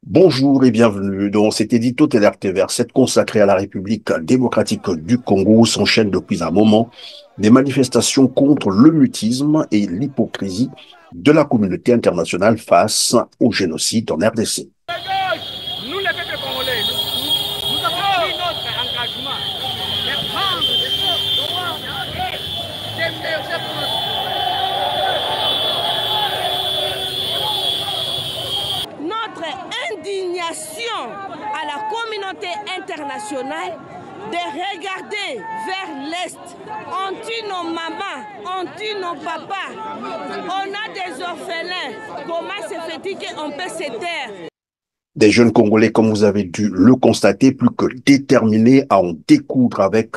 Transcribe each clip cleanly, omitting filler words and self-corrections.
Bonjour et bienvenue dans cet édito TLR-TV7 consacré à la République démocratique du Congo. Où s'enchaînent depuis un moment des manifestations contre le mutisme et l'hypocrisie de la communauté internationale face au génocide en RDC. Nous, les peuples congolais, nous avons pris notre engagement de prendre des mesures. Notre indignation à la communauté internationale de regarder vers l'Est. On tue nos mamans, on tue nos papas, on a des orphelins. Comment se fait-il qu'on peut se taire? Des jeunes Congolais, comme vous avez dû le constater, plus que déterminés à en découdre avec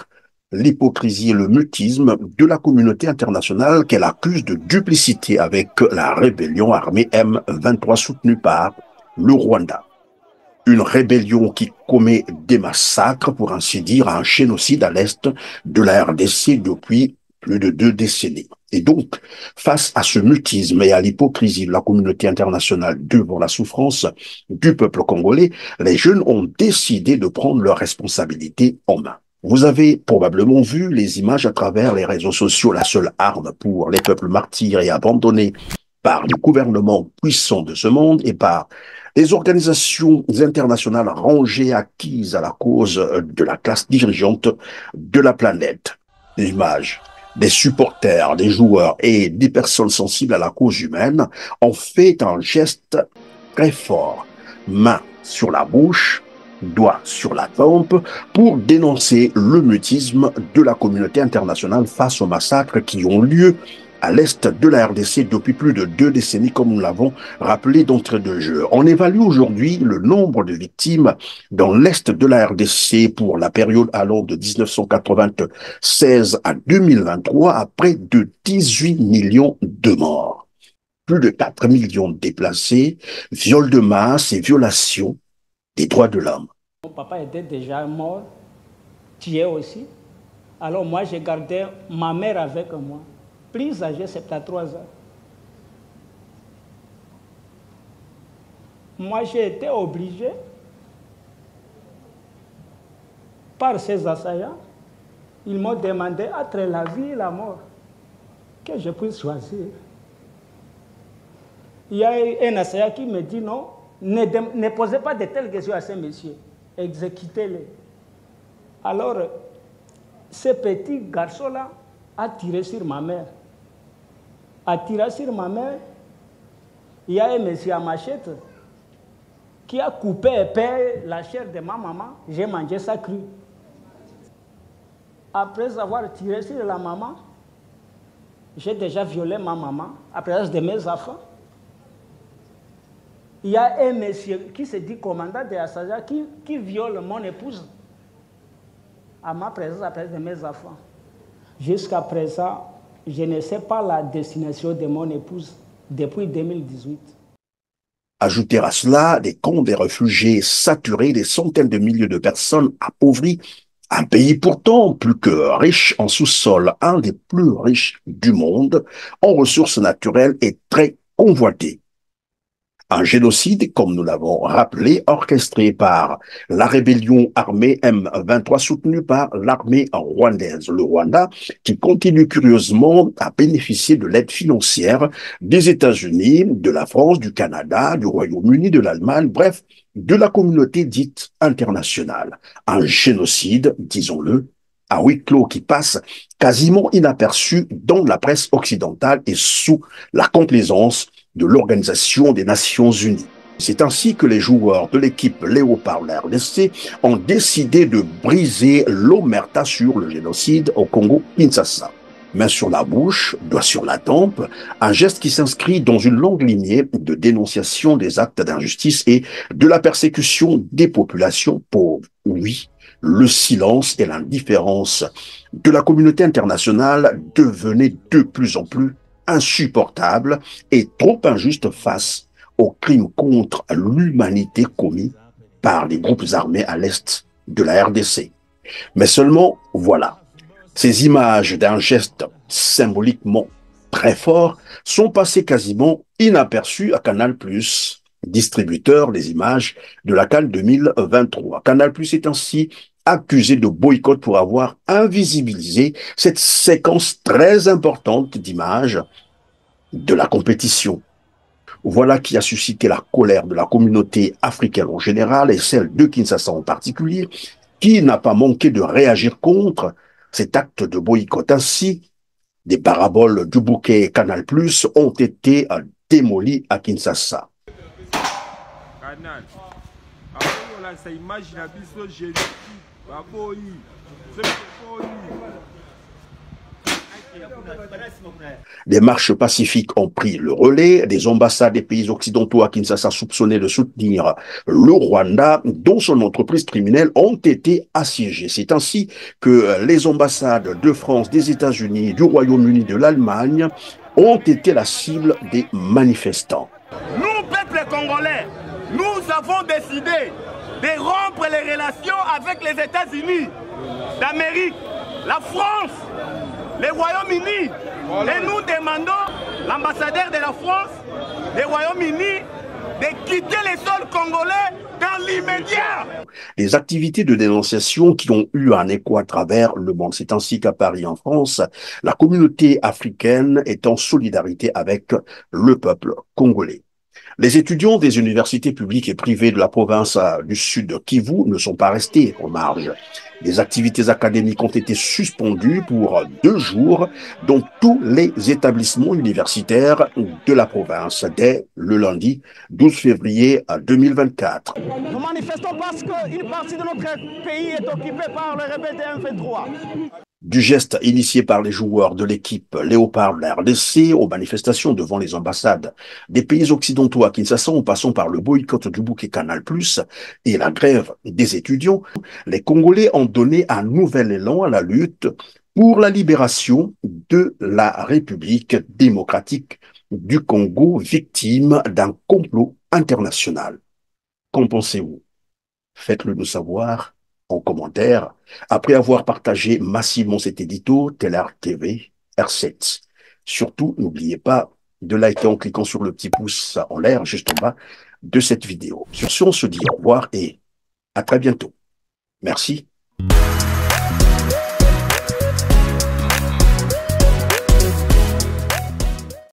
l'hypocrisie et le mutisme de la communauté internationale qu'elle accuse de duplicité avec la rébellion armée M23 soutenue par le Rwanda. Une rébellion qui commet des massacres, pour ainsi dire, un génocide à l'est de la RDC depuis plus de 2 décennies. Et donc, face à ce mutisme et à l'hypocrisie de la communauté internationale devant la souffrance du peuple congolais, les jeunes ont décidé de prendre leurs responsabilités en main. Vous avez probablement vu les images à travers les réseaux sociaux, la seule arme pour les peuples martyrs et abandonnés par les gouvernements puissants de ce monde et par les organisations internationales rangées acquises à la cause de la classe dirigeante de la planète. L'image des supporters, des joueurs et des personnes sensibles à la cause humaine ont fait un geste très fort, main sur la bouche, doigt sur la tempe, pour dénoncer le mutisme de la communauté internationale face aux massacres qui ont lieu à l'est de la RDC depuis plus de 2 décennies, comme nous l'avons rappelé d'entrée de jeu. On évalue aujourd'hui le nombre de victimes dans l'est de la RDC pour la période allant de 1996 à 2023 à près de 18 millions de morts. Plus de 4 millions de déplacés, viols de masse et violations des droits de l'homme. Mon papa était déjà mort, tué aussi. Alors moi, j'ai gardé ma mère avec moi, plus âgée, 73 ans. Moi, j'ai été obligé par ces assaillants. Ils m'ont demandé entre la vie et la mort que je puisse choisir. Il y a un assaillant qui me dit non, ne posez pas de telles questions à ces messieurs, exécutez-les. Alors, ce petit garçon-là a tiré sur ma mère. A tiré sur ma mère, il y a un monsieur à machette qui a coupé et peint la chair de ma maman. J'ai mangé ça cru. Après avoir tiré sur la maman, j'ai déjà violé ma maman à présence de mes enfants. Il y a un monsieur qui se dit commandant de Assaja qui viole mon épouse à ma présence, à présence de mes enfants. Jusqu'à présent, je ne sais pas la destination de mon épouse depuis 2018. Ajouter à cela des camps des réfugiés saturés, des centaines de milliers de personnes appauvries, un pays pourtant plus que riche en sous-sol, un des plus riches du monde, en ressources naturelles et très convoité. Un génocide, comme nous l'avons rappelé, orchestré par la rébellion armée M23 soutenue par l'armée rwandaise. Le Rwanda qui continue curieusement à bénéficier de l'aide financière des États-Unis, de la France, du Canada, du Royaume-Uni, de l'Allemagne, bref, de la communauté dite internationale. Un génocide, disons-le, à huis clos qui passe quasiment inaperçu dans la presse occidentale et sous la complaisance de l'Organisation des Nations Unies. C'est ainsi que les joueurs de l'équipe Léopard de la RDC ont décidé de briser l'omerta sur le génocide au Congo-Kinshasa. Main sur la bouche, doigt sur la tempe, un geste qui s'inscrit dans une longue lignée de dénonciation des actes d'injustice et de la persécution des populations pauvres. Oui, le silence et l'indifférence de la communauté internationale devenaient de plus en plus insupportables et trop injustes face aux crimes contre l'humanité commis par les groupes armés à l'est de la RDC. Mais seulement, voilà, ces images d'un geste symboliquement très fort sont passées quasiment inaperçues à Canal+, distributeur des images de la CAN 2023. Canal+ est ainsi accusé de boycott pour avoir invisibilisé cette séquence très importante d'images de la compétition. Voilà qui a suscité la colère de la communauté africaine en général et celle de Kinshasa en particulier, qui n'a pas manqué de réagir contre cet acte de boycott. Ainsi, des paraboles du bouquet Canal+ ont été démolies à Kinshasa. Canal. Des marches pacifiques ont pris le relais. Des ambassades des pays occidentaux à Kinshasa soupçonnées de soutenir le Rwanda, dont son entreprise criminelle, ont été assiégées. C'est ainsi que les ambassades de France, des États-Unis, du Royaume-Uni, de l'Allemagne ont été la cible des manifestants. Nous, peuple congolais, nous avons décidé de rompre les relations avec les États-Unis d'Amérique, la France, les Royaumes-Unis. Et nous demandons l'ambassadeur de la France, des Royaumes-Unis, de quitter les sols congolais dans l'immédiat. Les activités de dénonciation qui ont eu un écho à travers le monde. C'est ainsi qu'à Paris, en France, la communauté africaine est en solidarité avec le peuple congolais. Les étudiants des universités publiques et privées de la province du Sud Kivu ne sont pas restés en marge. Des activités académiques ont été suspendues pour 2 jours dans tous les établissements universitaires de la province dès le lundi 12 février 2024. Nous manifestons parce qu'une partie de notre pays est occupée par le rebelle de M23. Du geste initié par les joueurs de l'équipe Léopard de la RDC aux manifestations devant les ambassades des pays occidentaux à Kinshasa, en passant par le boycott du bouquet Canal+ et la grève des étudiants, les Congolais ont donné un nouvel élan à la lutte pour la libération de la République démocratique du Congo, victime d'un complot international. Qu'en pensez-vous? Faites-le nous savoir en commentaire, après avoir partagé massivement cet édito, TELAR TV, R7. Surtout, n'oubliez pas de liker en cliquant sur le petit pouce en l'air, juste en bas de cette vidéo. Sur ce, on se dit au revoir et à très bientôt. Merci.